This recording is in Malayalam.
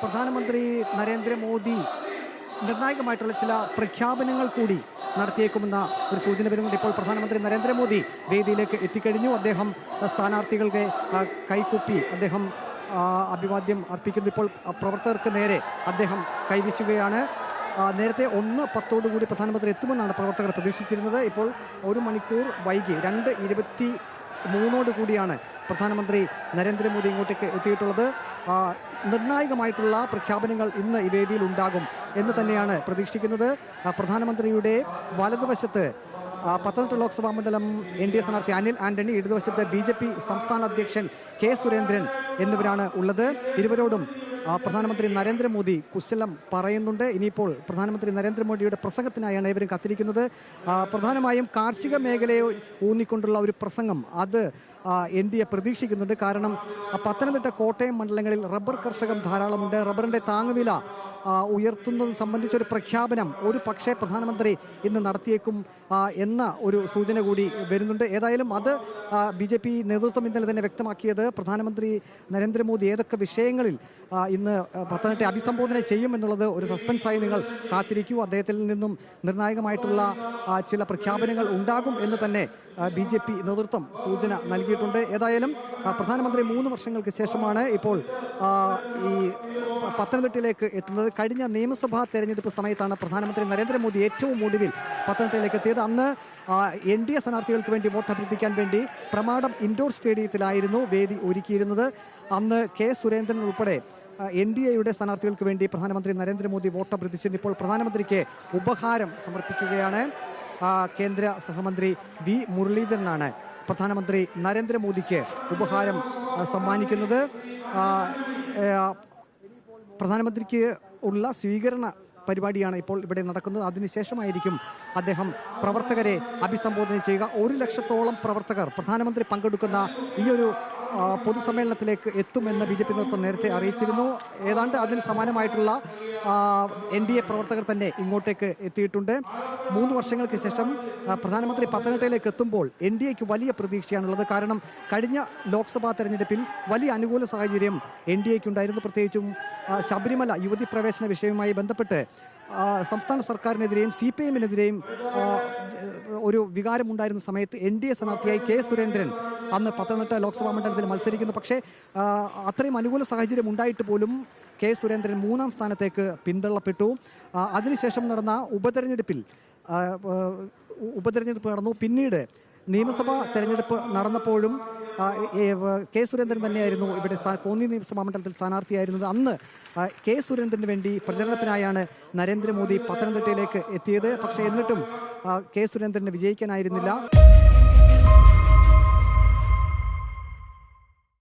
പ്രധാനമന്ത്രി നരേന്ദ്രമോദി നിർണായകമായിട്ടുള്ള ചില പ്രഖ്യാപനങ്ങൾ കൂടി നടത്തിയേക്കുമെന്ന ഒരു സൂചന വരുന്നുണ്ട്. ഇപ്പോൾ പ്രധാനമന്ത്രി നരേന്ദ്രമോദി വേദിയിലേക്ക് എത്തിക്കഴിഞ്ഞു. അദ്ദേഹം സ്ഥാനാർത്ഥികൾക്ക് കൈകുപ്പി അദ്ദേഹം അഭിവാദ്യം അർപ്പിക്കുന്നു. ഇപ്പോൾ പ്രവർത്തകർക്ക് നേരെ അദ്ദേഹം കൈവീശുകയാണ്. നേരത്തെ 1:10 പ്രധാനമന്ത്രി എത്തുമെന്നാണ് പ്രവർത്തകർ പ്രതീക്ഷിച്ചിരുന്നത്. ഇപ്പോൾ 1 മണിക്കൂർ വൈകി 2:23 പ്രധാനമന്ത്രി നരേന്ദ്രമോദി ഇങ്ങോട്ടേക്ക് എത്തിയിട്ടുള്ളത്. നിർണായകമായിട്ടുള്ള പ്രഖ്യാപനങ്ങൾ ഇന്ന് ഈ വേദിയിൽ ഉണ്ടാകും എന്ന് തന്നെയാണ് പ്രതീക്ഷിക്കുന്നത്. പ്രധാനമന്ത്രിയുടെ വലതുവശത്ത് പത്തനംതിട്ട ലോക്സഭാ മണ്ഡലം NDA സ്ഥാനാർത്ഥി അനിൽ ആന്റണി, ഇടതുവശത്ത് BJP സംസ്ഥാന അധ്യക്ഷൻ K സുരേന്ദ്രൻ എന്നിവരാണ് ഉള്ളത്. ഇരുവരോടും പ്രധാനമന്ത്രി നരേന്ദ്രമോദി കുശലം പറയുന്നുണ്ട്. ഇനിയിപ്പോൾ പ്രധാനമന്ത്രി നരേന്ദ്രമോദിയുടെ പ്രസംഗത്തിനായാണ് ഇവരും കാത്തിരിക്കുന്നത്. പ്രധാനമായും കാർഷിക മേഖലയെ ഊന്നിക്കൊണ്ടുള്ള ഒരു പ്രസംഗം അത് NDA പ്രതീക്ഷിക്കുന്നുണ്ട്. കാരണം പത്തനംതിട്ട, കോട്ടയം മണ്ഡലങ്ങളിൽ റബ്ബർ കർഷകം ധാരാളമുണ്ട്. റബ്ബറിൻ്റെ താങ്ങുവില ഉയർത്തുന്നത് സംബന്ധിച്ചൊരു പ്രഖ്യാപനം ഒരു പക്ഷേ പ്രധാനമന്ത്രി ഇന്ന് നടത്തിയേക്കും എന്ന ഒരു സൂചന കൂടി വരുന്നുണ്ട്. ഏതായാലും അത് BJP നേതൃത്വം ഇന്നലെ തന്നെ വ്യക്തമാക്കിയത് പ്രധാനമന്ത്രി നരേന്ദ്രമോദി ഏതൊക്കെ വിഷയങ്ങളിൽ ഇന്ന് പത്തനംതിട്ട അഭിസംബോധന ചെയ്യുമെന്നുള്ളത് ഒരു സസ്പെൻസായി നിങ്ങൾ കാത്തിരിക്കൂ. അദ്ദേഹത്തിൽ നിന്നും നിർണായകമായിട്ടുള്ള ചില പ്രഖ്യാപനങ്ങൾ ഉണ്ടാകും എന്ന് തന്നെ BJP നേതൃത്വം സൂചന നൽകിയിട്ടുണ്ട്. ഏതായാലും പ്രധാനമന്ത്രി 3 വർഷങ്ങൾക്ക് ശേഷമാണ് ഇപ്പോൾ ഈ പത്തനംതിട്ടയിലേക്ക് എത്തുന്നത്. കഴിഞ്ഞ നിയമസഭാ തെരഞ്ഞെടുപ്പ് സമയത്താണ് പ്രധാനമന്ത്രി നരേന്ദ്രമോദി ഏറ്റവും ഒടുവിൽ പത്തനംതിട്ടയിലേക്ക് എത്തിയത്. അന്ന് NDA സ്ഥാനാർത്ഥികൾക്ക് വേണ്ടി വോട്ട് അഭ്യർത്ഥിക്കാൻ വേണ്ടി പ്രമാടം ഇൻഡോർ സ്റ്റേഡിയത്തിലായിരുന്നു വേദി ഒരുക്കിയിരുന്നത്. അന്ന് K സുരേന്ദ്രൻ ഉൾപ്പെടെ NDAയുടെ സ്ഥാനാർത്ഥികൾക്ക് വേണ്ടി പ്രധാനമന്ത്രി നരേന്ദ്രമോദി വോട്ട് അഭ്യർത്ഥിച്ചിരുന്നു. ഇപ്പോൾ പ്രധാനമന്ത്രിക്ക് ഉപഹാരം സമർപ്പിക്കുകയാണ്. കേന്ദ്ര സഹമന്ത്രി V മുരളീധരനാണ് പ്രധാനമന്ത്രി നരേന്ദ്രമോദിക്ക് ഉപഹാരം സമ്മാനിക്കുന്നത്. പ്രധാനമന്ത്രിക്ക് ഉള്ള സ്വീകരണ പരിപാടിയാണ് ഇപ്പോൾ ഇവിടെ നടക്കുന്നത്. അതിനുശേഷമായിരിക്കും അദ്ദേഹം പ്രവർത്തകരെ അഭിസംബോധന ചെയ്യുക. 1 ലക്ഷത്തോളം പ്രവർത്തകർ പ്രധാനമന്ത്രി പങ്കെടുക്കുന്ന ഈ ഒരു പൊതുസമ്മേളനത്തിലേക്ക് എത്തുമെന്ന് BJP നേതൃത്വം നേരത്തെ അറിയിച്ചിരുന്നു. ഏതാണ്ട് അതിന് സമാനമായിട്ടുള്ള NDA പ്രവർത്തകർ തന്നെ ഇങ്ങോട്ടേക്ക് എത്തിയിട്ടുണ്ട്. 3 വർഷങ്ങൾക്ക് ശേഷം പ്രധാനമന്ത്രി പത്തനംതിട്ടയിലേക്ക് എത്തുമ്പോൾ NDAക്ക് വലിയ പ്രതീക്ഷയാണുള്ളത്. കാരണം കഴിഞ്ഞ ലോക്സഭാ തെരഞ്ഞെടുപ്പിൽ വലിയ അനുകൂല സാഹചര്യം NDAക്ക് ഉണ്ടായിരുന്നു. പ്രത്യേകിച്ചും ശബരിമല യുവതി പ്രവേശന വിഷയവുമായി ബന്ധപ്പെട്ട് സംസ്ഥാന സർക്കാരിനെതിരെയും CPIഎമ്മിനെതിരെയും ഒരു വികാരമുണ്ടായിരുന്ന സമയത്ത് NDA സ്ഥാനാർത്ഥിയായി K സുരേന്ദ്രൻ അന്ന് പത്തനംതിട്ട ലോക്സഭാ മണ്ഡലത്തിൽ മത്സരിക്കുന്നു. പക്ഷേ അത്രയും അനുകൂല സാഹചര്യം ഉണ്ടായിട്ട് പോലും K സുരേന്ദ്രൻ 3ാം സ്ഥാനത്തേക്ക് പിന്തള്ളപ്പെട്ടു. അതിനുശേഷം നടന്ന ഉപതെരഞ്ഞെടുപ്പ് നടന്നു. പിന്നീട് നിയമസഭാ തെരഞ്ഞെടുപ്പ് നടന്നപ്പോഴും K സുരേന്ദ്രൻ തന്നെയായിരുന്നു ഇവിടെ കോന്നി നിയമസഭാ മണ്ഡലത്തിൽ സ്ഥാനാർത്ഥിയായിരുന്നത്. അന്ന് K സുരേന്ദ്രന് വേണ്ടി പ്രചരണത്തിനായാണ് നരേന്ദ്രമോദി പത്തനംതിട്ടയിലേക്ക് എത്തിയത്. പക്ഷേ എന്നിട്ടും K സുരേന്ദ്രന് വിജയിക്കാനായിരുന്നില്ല.